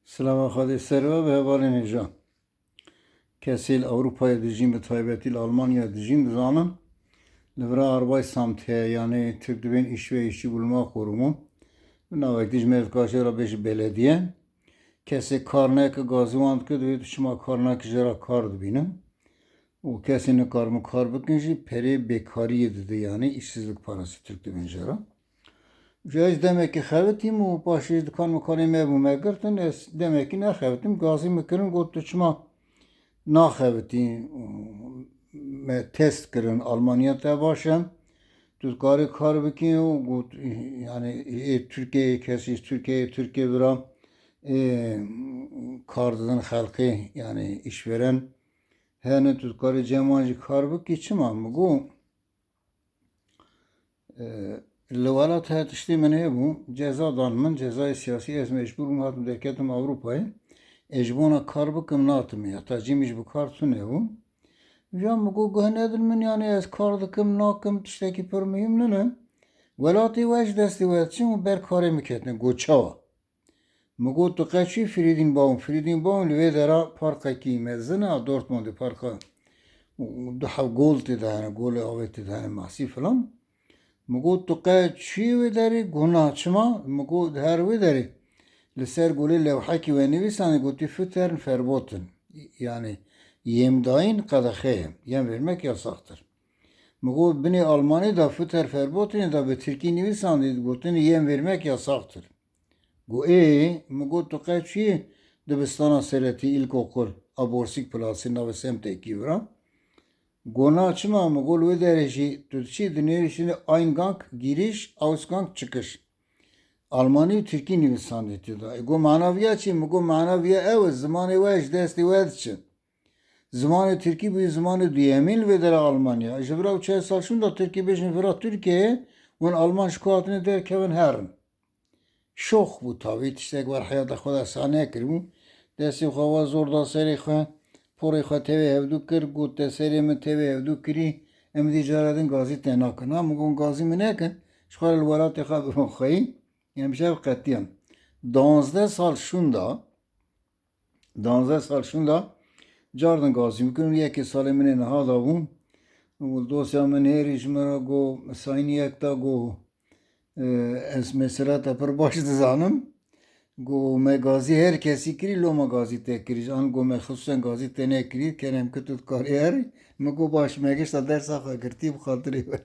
Slava Xwedê serve ve hevalên hêja. Kesê li Ewropayê dijîn bi taybetî li Almanyayê dijîn dizanin li vir arbay samt heye yanî Türk dibên îş ve îşçîbûlma xorûmû bi navekî ji mevkaşê re bê ji belediye kesê karneyeke gazî wan dike divê tu çima karnekê jê re kar dibînin û kesê nikarin kar bikin jî perê bêkariyê dide yanî îşsizlik parasî Türk dibên jê re. Ez demekî xevetîm û paşê dikan mikanê me bû me girtin ez demekî nexevitim gazî mikirin got tu çima naxevitî me test kirin Almanya te baş e tu dikarî kar bikî û got yani Tirkiyeyê kesî Tirkiye bira kar didin xelkê yani işveren hene tu dikarî ceman jî kar bikî çima min got li welat heye tiştê min hebû ceza dan min cezayê siyasî ez mecbûr bûm hatim derketim Ewropayê ez ji bona kar bikim natim ya ta cî min ji bi kar tune bû ya min got guh nedin min yani ez kar dikim nakim tiştekî pir muhîm nine welatê we ji destê we diçin û ber karê miketine got çawa min got tu qeçî Frîdînbaûn li vê dera parkekî mezin a Dortmundê parka du hev gol tê de hene golê avê tê de hene masî filan min got tu qeçî wê derê guna çima min got her wê derê li ser golê lewhekî we nivîsane gotî füterin ferbotin yani yêmdayîn qedexeye yem vermek yasaktir min got binê Almanî da füter ferbotinê da bi Tirkî nivîsandî gotin yem vermek yasaktir got min got tu qeçî dibistana Seretî İlkokul a Borsîk Plasê navê semtekî vira gona çima min got wê derê jî tu diçî dinêrîşînê Eingang giriş Ausgang çıkış Almanî û Tirkî nivîsandî tê da got menaviya çi min got menaviya ew e zimanê we ji destê we diçe zimanê Tirkî bûyî zimanê duyemîn li vê dera Almanya ji vira û çey sal şûn da Tirkî bêjin vira Tirkiyeyê hûn Alman ji ku hatine derkevin herin şox bû tavî tiştek wer heyata xwe de esa nekiribû destê xwe we zor da serê xwe porê xwe tevê hevdû kir got te serê min tevê hevdû kirî em dî cara din gazî te nakin ha min got gazî min nekin ji xwe li welatê xwe bibin xweyî hemşev qetiyan 12 sal şûnda cardin gazî mikirin yekê salê min ê niha dabû dosya min hêrî ji min re got sayniyek da got ez mesela te pir baş dizanim got me gazî her kesî kirî lo me gazî te kirî an got me xisûsen gazî te nekirî kerem kir tu dikarî herî min got baş me gişta dersa xwe girtî bi xatirê we